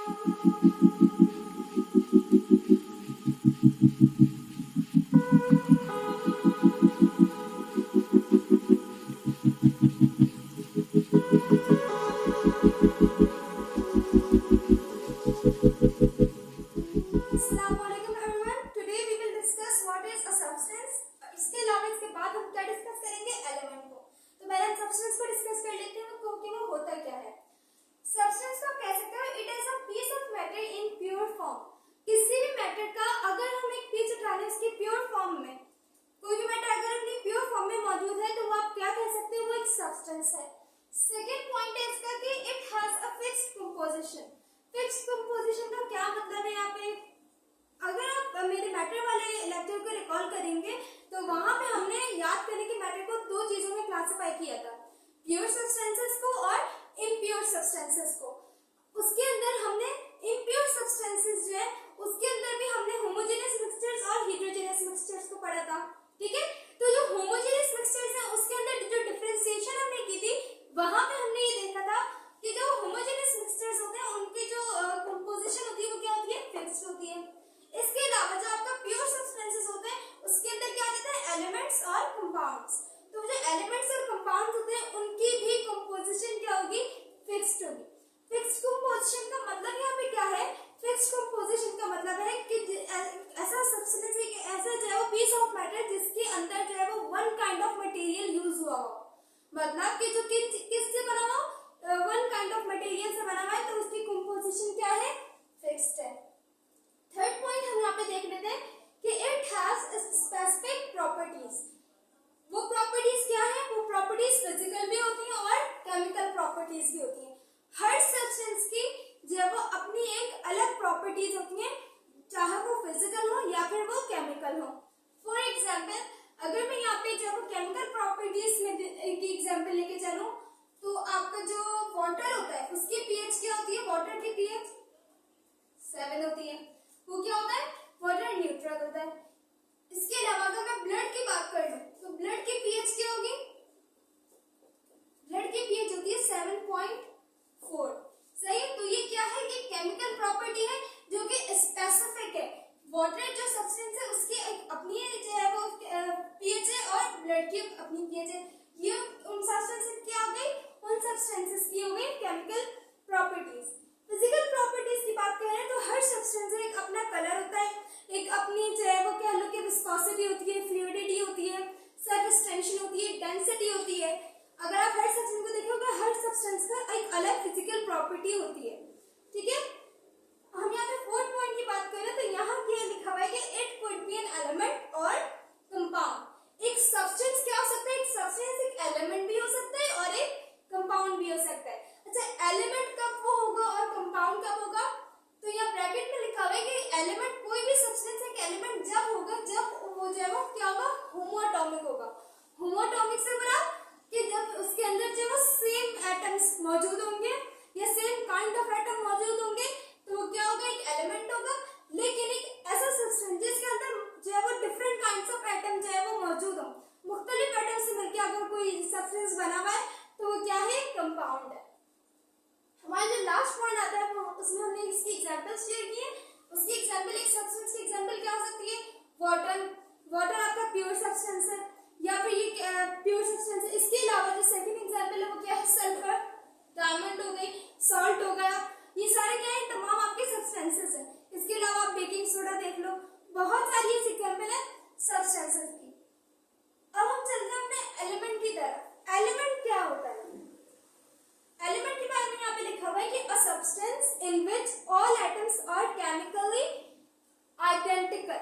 Assalamualaikum everyone. Today we will discuss what is a substance. इसके अलावा इसके बाद हम क्या डिस्कस करेंगे एलिमेंट को. तो पहले हम सब्सटेंस को डिस्कस कर लेते हैं कि वो होता क्या है. सब्सटेंस को कह सकते हो it is a piece of matter in pure form. किसी भी मैटर का अगर हम एक पीस उठा लें उसकी प्योर फॉर्म में, कोई भी मैटर अगर अपनी प्योर फॉर्म में मौजूद है तो वो आप क्या कह सकते हो, वो एक सब्सटेंस है. सेकेंड पॉइंट है इसका कि it has a fixed composition. Fixed composition का क्या मतलब है यहाँ पे, अगर आप मेरे मैटर वाले लेक्चर को रिकॉल करेंगे तो वहां पे हमने याद करने की मैटर को दो चीजों में क्लासिफाई किया था, प्योर सब्सटेंसेस को और इम्प्योर सब्सटेंसेस को. उसके अंदर हमने इम्प्योर सब्सटेंसेस जो है उसके अंदर भी हमने होमोजेनियस मिक्सचर्स और हेटेरोजेनियस मिक्सचर्स को पढ़ा था. ठीक है, तो जो होमोजेनियस मिक्सचर्स है उसके अंदर जो डिफरेंशिएशन हमने की थी वहां पे हमने ये देखा था कि जो होमोजेनियस मिक्सचर्स होते हैं उनकी जो कंपोजिशन होती है वो क्या होती है, फिक्स्ड होती है. इसके अलावा जो आपका प्योर सब्सटेंसेस होते हैं उसके अंदर क्या होता है, एलिमेंट्स और कंपाउंड्स. तो जो एलिमेंट्स और कंपाउंड्स होते हैं उनकी भी कंपोजिशन क्या होगी, फिक्स्ड होगी. फिक्स्ड कंपोजिशन का मतलब यहाँ पे क्या है, फिक्स्ड कंपोजिशन का मतलब है कि ऐसा सब्सटेंस ऐसा जो है वो पीस ऑफ मैटर जिसके अंदर जो है वो one kind of material use हुआ हो, मतलब कि जो किससे बना हुआ, वन काइंड ऑफ मटेरियल से बना हुआ है, तो उसकी कंपोजिशन क्या है, फिक्स्ड है. थर्ड पॉइंट हम यहाँ पे देख लेते हैं कि इट हैज स्पेसिफिक प्रॉपर्टीज. वो प्रॉपर्टीज क्या है, वो प्रॉपर्टीज फिजिकल भी होती हैं और केमिकल प्रॉपर्टीज भी होती हैं. हर सब्सटेंस की जो वो अपनी एक अलग प्रॉपर्टीज होती हैं, चाहे वो फिजिकल हो या फिर वो केमिकल हो. फॉर एग्जाम्पल अगर मैं यहाँ पे जब केमिकल प्रॉपर्टीज में की एग्जाम्पल लेके चलूं तो आपका जो वाटर होता है उसकी पीएच क्या होती है, वाटर की पीएच 7 होती है. वो क्या होता है, वाटर न्यूट्रल होता है. इसके अलावा अगर मैं ब्लड की बात कर लूं तो ब्लड की पीएच क्या होगी, ब्लड की पीएच होती है 7.4. सही है, तो ये क्या है, ये केमिकल प्रॉपर्टी है जो कि स्पेसिफिक है. वाटर जो सब्सटेंस है उसकी अपनी जो है वो पीएच है और ब्लड की अपनी पीएच है. ये उन सब्सटेंसेस की आ गई, उन सब्सटेंसेस की हो गई केमिकल प्रॉपर्टीज. फिजिकल प्रॉपर्टीज की बात करें तो हर सब्सटेंस का एक अपना कलर होता है, एक अपनी जो है वो कह लो कि विस्कोसिटी होती है, फ्लूइडिटी होती है, सरफेस टेंशन होती है, डेंसिटी होती है. अगर आप हर सब्सटेंस को देखोगे हर सब्सटेंस का एक अलग फिजिकल प्रॉपर्टी होती है. ठीक है, हम यहाँ पे फोर्थ पॉइंट की बात करें तो यहाँ क्या लिखा हुआ है कि it could be an element और कंपाउंड. एक सब्सटेंस क्या हो सकता है, एक सब्सटेंस एक एलिमेंट भी हो सकता है और एक कंपाउंड भी हो सकता है. अच्छा, एलिमेंट कब वो होगा और कंपाउंड कब होगा, तो यहाँ ब्रैकेट में लिखा हुआ है कि एलिमेंट कोई भी सब्सटेंस एक एलिमेंट जब होगा जब वो जो है वो क्या होगा, होमोएटॉमिक होगा. होमोएटॉमिक से बड़ा कि जब उसके अंदर जो है सेम एटम्स मौजूद होंगे या सेम काइंड ऑफ एटम मौजूद होंगे तो वो क्या होगा, एक एलिमेंट होगा. लेकिन एक ऐसा सब्सटेंस जिसके अंदर जो है वो डिफरेंट काइंड्स ऑफ एटम जो है वो मौजूद हो, मुख्तलिफ एटम से मिलकर अगर कोई सब्सटेंस बना हुआ है तो वो क्या है, कंपाउंड है. हमारा जो लास्ट पॉइंट आता है वो उसमें हमने इसकी एग्जांपल्स शेयर किए. उसकी एग्जांपल, एक सब्सटेंस की एग्जांपल क्या हो सकती है, वाटर. वाटर आपका प्योर सब्सटेंस है या फिर ये प्योर सब्सटेंस है. इसके अलावा जो सेकंड एग्जांपल है वो क्या है, सल्फर, डायमंड हो गई, सॉल्ट हो गया. ये सारे क्या है, तमाम आपके सब्सटेंसेस है. इसके अलावा आप बेकिंग सोडा देख लो, बहुत सारी एग्जांपल है सब्सटेंसेस की. अब हम चलते हैं अपने एलिमेंट की तरफ. एलिमेंट क्या होता है, एलिमेंट के बारे में यहाँ पे लिखा हुआ है कि a substance in which all atoms are chemically identical.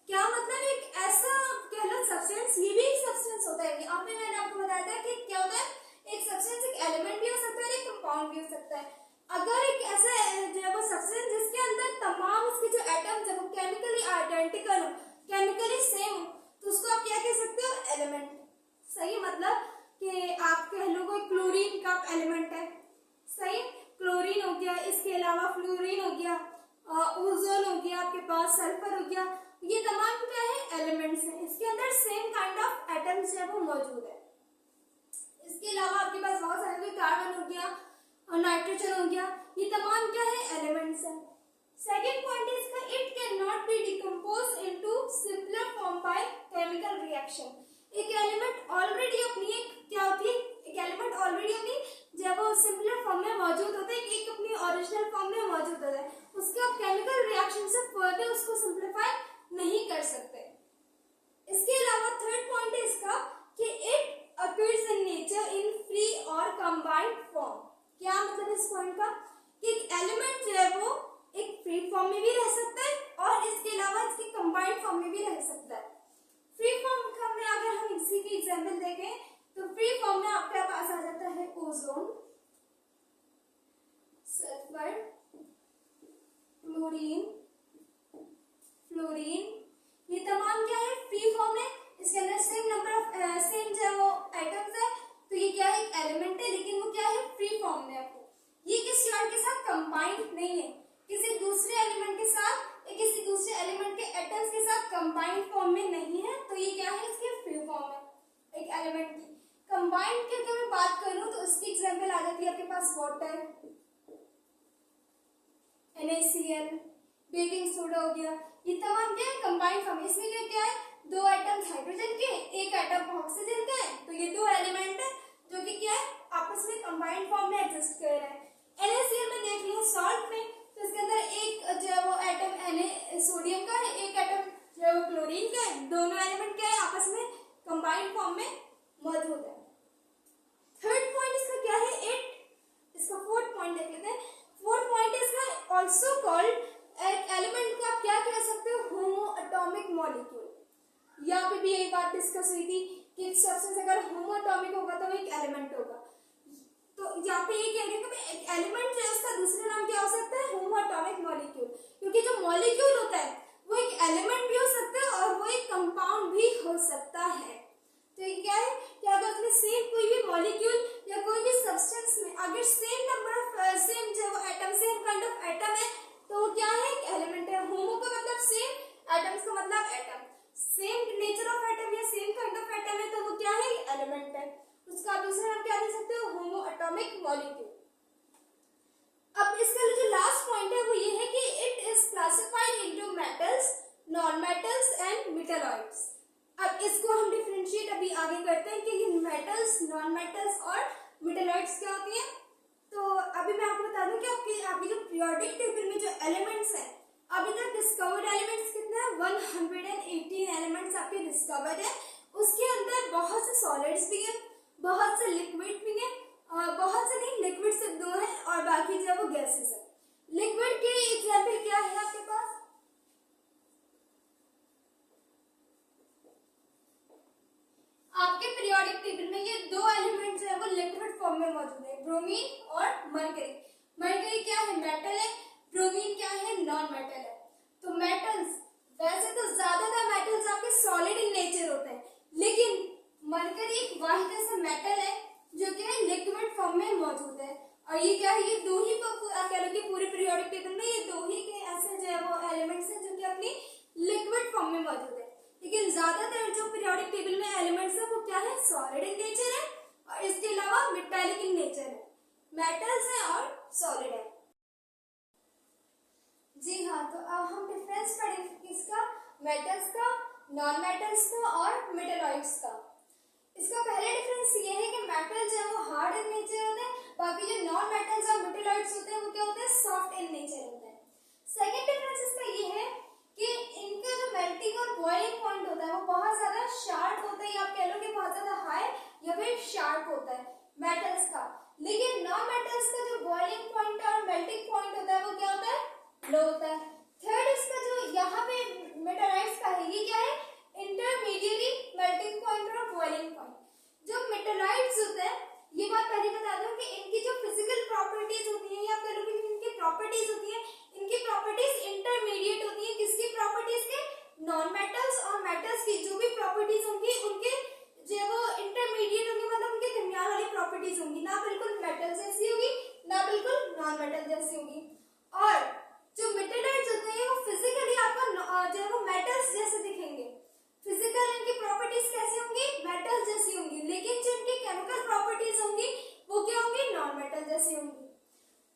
क्या मतलब, एक ऐसा कह लो सब्सटेंस, ये भी एक सब्सटेंस होता है. यहाँ पे मैंने आपको बताया था कि क्या होता है, एक सब्सटेंस एक एलिमेंट भी हो सकता है, एक कंपाउंड भी हो सकता है. अगर एक ऐसा जो है वो सब्सटेंस जिसके अंदर तमाम उसके जो एटम्स है वो केमिकली आइडेंटिकल हो, केमिकली सेम हो, तो उसको आप क्या कह सकते हो, एलिमेंट. सही, मतलब कि आप कह लो कोई क्लोरीन का एलिमेंट है. सही, क्लोरीन हो गया, इसके अलावा फ्लोरीन हो गया, ओजोन हो गया, आपके पास सल्फर हो गया. ये तमाम क्या है, एलिमेंट्स हैं. इसके अंदर सेम काइंड ऑफ एटम्स जो है वो मौजूद है. इसके अलावा आपके पास बहुत सारे, कार्बन हो गया और नाइट्रोजन हो गया, ये तमाम क्या है, एलिमेंट्स हैं. simpler form by chemical reaction. एक एलिमेंट ऑलरेडी अपनी एक क्या होती है, एक एलिमेंट ऑलरेडी अपनी जब वो सिंपलर फॉर्म में मौजूद होता है, एक अपनी ओरिजिनल फॉर्म में मौजूद होता है, उसके आप केमिकल रिएक्शन से फर्दर उसको सिंप्लीफाई नहीं कर सकते. इसके अलावा थर्ड पॉइंट है इसका कि it occurs in nature in free और कंबाइंड फॉर्म. क्या मतलब इस पॉइंट का कि एक एलिमेंट जो है वो एक फ्री फॉर्म में भी रह सकता है और इसके अलावा इसकी कंबाइंड फॉर्म में भी रह सकता है. फ्री फॉर्म में अगर हम इसी की एग्जांपल देखें तो फ्री फॉर्म में आपके पास आ जाता है ओजोन, सल्फर, क्लोरीन, फ्लोरीन. ये तमाम क्या है, फ्री फॉर्म है. इसके अंदर सेम नंबर ऑफ सेम जो है वो एटम्स है. तो ये क्या है, एक एलिमेंट है लेकिन वो क्या है, फ्री फॉर्म में. आपको ये किसी और के साथ कंबाइंड नहीं है, किसी दूसरे एलिमेंट के साथ या किसी दूसरे एलिमेंट के एटम्स के साथ कंबाइंड फॉर्म में नहीं है. तो ये क्या है, इसकी फ्री फॉर्म है एक एलिमेंट की. कंबाइंड की अगर मैं बात करूं तो इसकी एग्जांपल आ जाती है आपके पास वाटर, NaCl, बेकिंग सोडा हो गया. ये तमाम क्या है, कंबाइंड फॉर्म. इसमें क्या है, दो एटम्स हाइड्रोजन के, एक एटम ऑक्सीजन का है. तो ये दो एलिमेंट है जो कि क्या है, आपस में कंबाइंड फॉर्म में एग्जिस्ट कर रहे हैं. NaCl में देख लिया सॉल्ट में, तो इसके अंदर एक जो है वो एटम सोडियम का है, एक एटम जो है वो क्लोरीन का है. दोनों एलिमेंट क्या है, आपस में कंबाइंड फॉर्म में मौजूद है. थर्ड पॉइंट इसका क्या है, इट. इसका फोर्थ पॉइंट देख लेते हैं. फोर्थ पॉइंट इसका ऑल्सो कॉल्ड एलिमेंट को आप क्या कह सकते हो, होमो एटॉमिक मॉलिक्यूल. यहाँ पे भी यही बात डिस्कस हुई थी कि सब्सटेंस अगर होमो एटॉमिक होगा तो वो एक एलिमेंट होगा. तो यहाँ पे ये कह रही है कि एक एलिमेंट जो है उसका दूसरा नाम क्या हो सकता है, होमो एटॉमिक मॉलिक्यूल. क्योंकि जो मॉलिक्यूल होता है वो एक एलिमेंट भी हो सकता है और वो एक कंपाउंड भी हो सकता है. तो ये क्या है कि अगर उसमें सेम कोई भी मॉलिक्यूल या कोई भी सब्सटेंस में अगर सेम नंबर ऑफ सेम जो atom, same kind of atom है तो वो क्या है, एक एलिमेंट है. होमो का मतलब सेम, एटम्स का मतलब atom. Same nature of atom या सेम काइंड ऑफ एटम है तो वो क्या है, एलिमेंट है. उसका दूसरा नाम क्या दे सकते हो, होमो एटॉमिक मॉलिक्यूल. अब इसका जो लास्ट पॉइंट है वो ये है कि it is classified into metals, non metals and metalloids. अब इसको हम डिफरेंशिएट अभी आगे करते हैं कि ये मेटल्स, नॉन मेटल्स और मेटलॉइड्स क्या होती हैं. तो अभी मैं आपको बता दूं कि आपकी जो पीरियोडिक टेबल में जो एलिमेंट्स हैं, अभी तक डिस्कवर्ड एलिमेंट्स कितने हैं, 118 एलिमेंट्स आपके डिस्कवर्ड है. उसके अंदर बहुत से सॉलिड्स भी हैं, बहुत से लिक्विड भी हैं, बहुत से नहीं, लिक्विड सिर्फ दो है और बाकी जो है वो गैसेस है. लिक्विड के एग्जाम्पल क्या है आपके पास, आपके पीरियोडिक टेबल में ये दो एलिमेंट जो है वो लिक्विड फॉर्म में मौजूद है, ब्रोमीन और मरकरी. मरकरी क्या है, मेटल है. ब्रोमीन क्या है, नॉन मेटल है. तो मेटल्स, वैसे तो ज्यादातर मेटल्स आपके सॉलिड इन नेचर होते हैं, लेकिन मरकरी एक वाहिद ऐसा मेटल है जो कि लिक्विड फॉर्म में मौजूद है. और ये क्या है, ये दो ही कह लो कि पूरे पीरियोडिक टेबल में ये दो ही के ऐसे जो है वो एलिमेंट्स हैं जो कि अपनी लिक्विड फॉर्म में मौजूद है. लेकिन ज्यादातर जो पीरियोडिक टेबल में एलिमेंट्स है वो क्या है, सॉलिड इन नेचर है और इसके अलावा मेटालिक इन नेचर है. मेटल्स है और सॉलिड है. जी हाँ, तो अब हम डिफरेंस पढ़ेंगे किसका, मेटल्स का, नॉन मेटल्स का और मेटलॉइड्स का. इसका पहला डिफरेंस ये है कि मेटल जो है वो हार्ड इन नेचर होते हैं, बाकी जो नॉन मेटल्स और मेटलॉइड्स होते हैं वो क्या होते हैं, सॉफ्ट इन नेचर होते हैं. सेकेंड डिफरेंस इसका ये है कि इनका जो मेल्टिंग और बॉइलिंग पॉइंट होता है वो बहुत ज्यादा शार्प होता है, या आप कह लो कि बहुत ज्यादा हाई या फिर शार्प होता है मेटल्स का. लेकिन नॉन मेटल्स का जो बॉइलिंग पॉइंट और मेल्टिंग पॉइंट होता है वो क्या होता है, लो होता है. थर्ड इसका जो यहाँ पे मेटलॉइड्स का है, ये क्या है, इंटरमीडिएट मेल्टिंग पॉइंट और बॉइलिंग पॉइंट. जो मेटलॉइड्स होते हैं, ये बात पहले बता दूं कि इनकी जो फिजिकल प्रॉपर्टीज होती है या कह लो कि इनकी प्रॉपर्टीज होती है, इनकी प्रॉपर्टीज इंटरमीडिएट होती है. किसकी प्रॉपर्टीज के, नॉन मेटल्स और मेटल्स की जो भी प्रॉपर्टीज होंगी उनके जो वो इंटरमीडिएट होंगी, मतलब उनके दरमियान वाली प्रॉपर्टीज होंगी, ना बिल्कुल मेटल जैसी होगी ना बिल्कुल नॉन मेटल जैसी होगी. और जो मेटलॉइड्स होते हैं वो फिजिकली आपको जो है वो मेटल्स जैसे दिखेंगे, फिजिकल इनकी प्रॉपर्टीज कैसी होंगी, मेटल जैसी होंगी, लेकिन जो इनकी केमिकल प्रॉपर्टीज होंगी वो क्या होंगी, नॉन मेटल जैसी होंगी.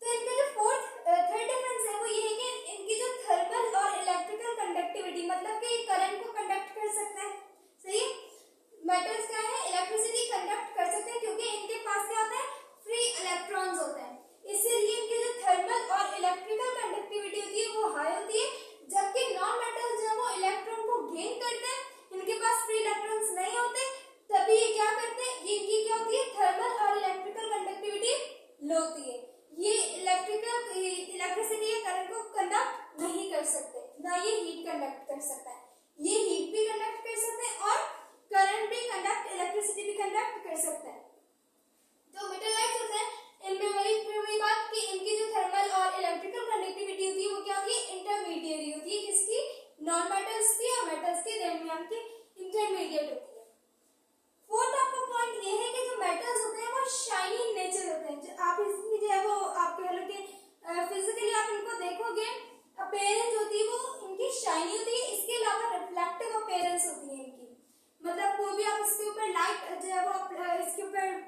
तो इनका जो थर्ड डिफरेंस है वो ये है कि इनकी जो थर्मल और इलेक्ट्रिकल कंडक्टिविटी, मतलब कि करंट को ये हीट कंडक्ट कर सकता है, ये हीट भी कंडक्ट कर सकते हैं और करंट भी कंडक्ट, इलेक्ट्रिसिटी भी कंडक्ट कर सकते हैं। जो मेटलाइट्स होते हैं इनमें वही बात कि इनकी जो थर्मल और इलेक्ट्रिकल कंडक्टिविटी होती है वो क्या होती है, इंटरमीडिएट होती है, किसकी, नॉन मेटल्स की और मेटल्स के दरमियान की इंटरमीडिएट होती है। फोर्थ आपका पॉइंट ये है कि जो मेटल्स होते हैं वो शाइनी इन नेचर होते हैं। जो आप इसकी जो है वो आप कह लो कि फिजिकली आप इनको देखोगे, अपीयरेंस होती है वो इनकी शाइनी होती है, इसके अलावा रिफ्लेक्टिव अपीयरेंस होती है इनकी, मतलब कोई भी आप इसके ऊपर लाइट जो है वो आप इसके ऊपर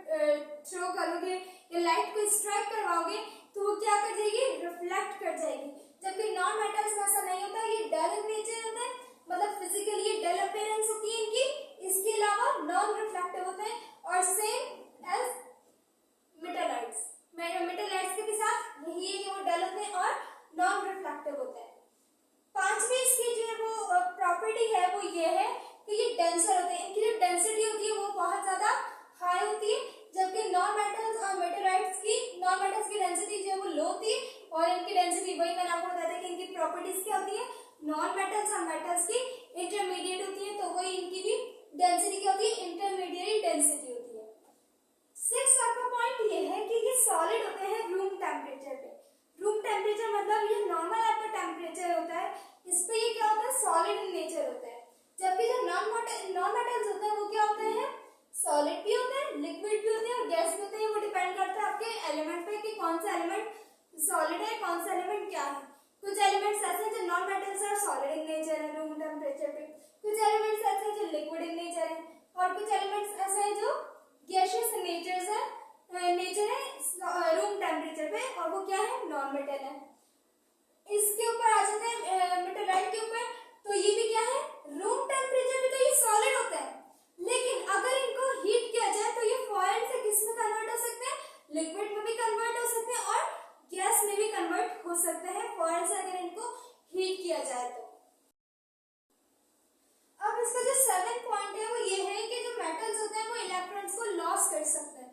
थ्रो करोगे या लाइट को स्ट्राइक करवाओगे तो वो क्या कर जाएगी, रिफ्लेक्ट कर जाएगी। जबकि नॉन मेटल्स में ऐसा नहीं होता, ये डल इन नेचर होता है, मतलब फिजिकली ये डल अपीयरेंस होती है इनकी, इसके अलावा नॉन रिफ्लेक्टिव होते हैं और सेम एज मेटलाइट्स। मेटलाइट्स के भी साथ यही है कि वो डल होते हैं और नॉन रिफ्लेक्टिव होते हैं। पांचवी इसकी जो है वो प्रॉपर्टी है वो ये है कि ये डेंसर होते हैं, इनकी जो डेंसिटी होती है वो बहुत ज्यादा हाई होती है, जबकि नॉन मेटल्स और मेटलाइट्स की डेंसिटी जो है वो लो होती है और इनकी डेंसिटी, वही मैंने आपको बताया था कि इनकी प्रॉपर्टीज क्या होती है, नॉन मेटल्स और मेटल्स की इंटरमीडिएट होती है, तो वही इनकी भी डेंसिटी क्या होती है, इंटरमीडिएट डेंसिटी होती है। सिक्स आपका पॉइंट ये है कि ये सॉलिड होते हैं रूम टेम्परेचर पे। रूम टेम्परेचर मतलब ये नॉर्मल आपका टेम्परेचर होता है, इस पे ये क्या होता है, सॉलिड इन नेचर होता है। जबकि जो नॉन मेटल्स होते हैं वो क्या होते हैं, सॉलिड भी होते हैं, लिक्विड भी होते हैं और गैस भी होते हैं। वो डिपेंड करता है आपके एलिमेंट पे कि कौन सा एलिमेंट सॉलिड है, कौन सा एलिमेंट क्या है। कुछ एलिमेंट्स ऐसे हैं जो नॉन मेटल्स है, सॉलिड इन नेचर है रूम टेम्परेचर पे, कुछ एलिमेंट्स ऐसे हैं जो लिक्विड इन नेचर है और कुछ एलिमेंट्स ऐसे हैं जो गैसियस नेचर है रूम टेम्परेचर पे और वो क्या है, नॉन मेटल है। इसके ऊपर आ जाते हैं मेटलाइट के ऊपर, तो ये भी क्या है, रूम टेम्परेचर पे तो ये सॉलिड होता है, लेकिन अगर इनको हीट किया जाए तो ये फॉयल से किस में कन्वर्ट हो सकते हैं, लिक्विड में भी कन्वर्ट हो सकते हैं और गैस में भी कन्वर्ट हो सकते हैं फॉयल से अगर इनको हीट किया जाए तो। अब इसका जो सेवेंथ पॉइंट है वो ये है कि जो मेटल्स होते हैं वो इलेक्ट्रॉन्स को लॉस कर सकते हैं,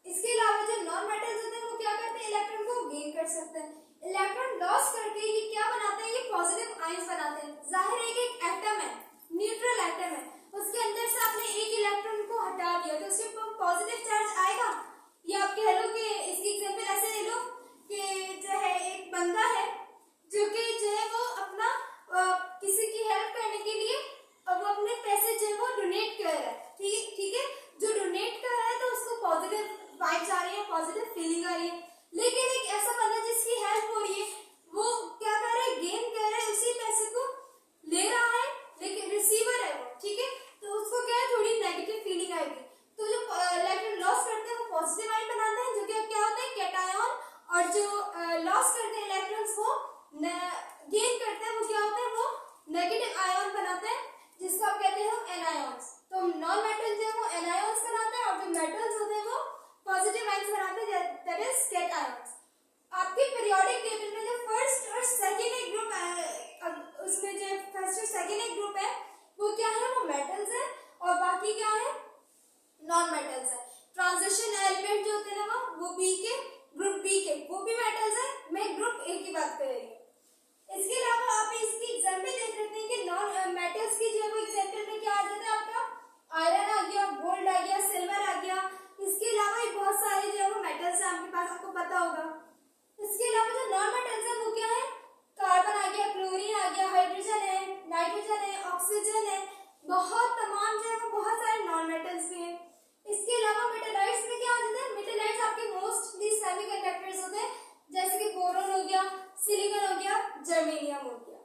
इसके अलावा जो नॉन मेटल्स होते हैं वो क्या करते हैं, इलेक्ट्रॉन को गेन कर सकते हैं। इलेक्ट्रॉन लॉस करके ये क्या बनाते हैं, ये पॉजिटिव आयंस बनाते हैं। जाहिर है कि एक एटम है, न्यूट्रल एटम है, उसके अंदर से आपने एक इलेक्ट्रॉन को हटा दिया तो उसके ऊपर पॉजिटिव चार्ज आएगा। या आप कह लो कि इसकी एग्जांपल ऐसे ले लो कि जो है एक बंदा है जो कि जो है वो अपना किसी की हेल्प करने के लिए अब वो अपने पैसे जो है वो डोनेट कर रहा है, ठीक है, जो डोनेट कर रहा है तो उसको पॉजिटिव वाइब्स आ रही है, पॉजिटिव फीलिंग आ रही है। लेकिन एक ऐसा बंदा जिसकी हेल्प हो रही है वो क्या कर रहा है, गेन कर रहा है, उसी पैसे को ले रहा है, लेकिन रिसीवर है वो, ठीक है, तो उसको क्या है, थोड़ी नेगेटिव फीलिंग आएगी। तो जो इलेक्ट्रॉन लॉस करते हैं वो पॉजिटिव आयन बनाते हैं जो कि क्या होता है, कैटायन, और जो लॉस करते हैं इलेक्ट्रॉन्स वो गेन करते हैं वो क्या होता है, वो नेगेटिव आयन बनाते हैं जिसको आप कहते हैं एनायंस। तो नॉन मेटल जो है वो एनायंस बनाते हैं और जो मेटल्स होते हैं वो पॉजिटिव आयंस बनाते हैं, दैट इज कैटायंस। आपके पीरियोडिक टेबल में जो फर्स्ट और सेकंड एक ग्रुप है, उसमें जो फर्स्ट और सेकंड एक ग्रुप है वो क्या है, वो मेटल्स है और बाकी क्या है, नॉन मेटल्स है। ट्रांजिशन एलिमेंट जो होते हैं ना वो बी के, ग्रुप बी के, वो भी मेटल्स है, मैं ग्रुप ए की बात कर रही हूँ। इसके अलावा आप इसकी एग्जांपल देख सकते हैं कि नॉन मेटल्स की जो है वो एग्जांपल में क्या आ जाता है, आपका आयरन आ गया, गोल्ड आ गया, सिल्वर आ गया। इसके अलावा भी बहुत सारे जो है वो मेटल्स हैं आपके पास, आपको पता होगा। इसके अलावा जो नॉन मेटल्स है वो क्या है, कार्बन आ गया, क्लोरीन आ गया, हाइड्रोजन है, नाइट्रोजन है, ऑक्सीजन है, बहुत तमाम जो है वो बहुत सारे नॉन मेटल्स भी हैं। इसके अलावा मेटलाइट्स में क्या आ जाता है, मेटलाइट्स आपके मोस्टली सेमीकंडक्टर्स होते हैं, जैसे कि बोरोन हो गया, सिलिकॉन हो गया, जर्मेनियम हो गया।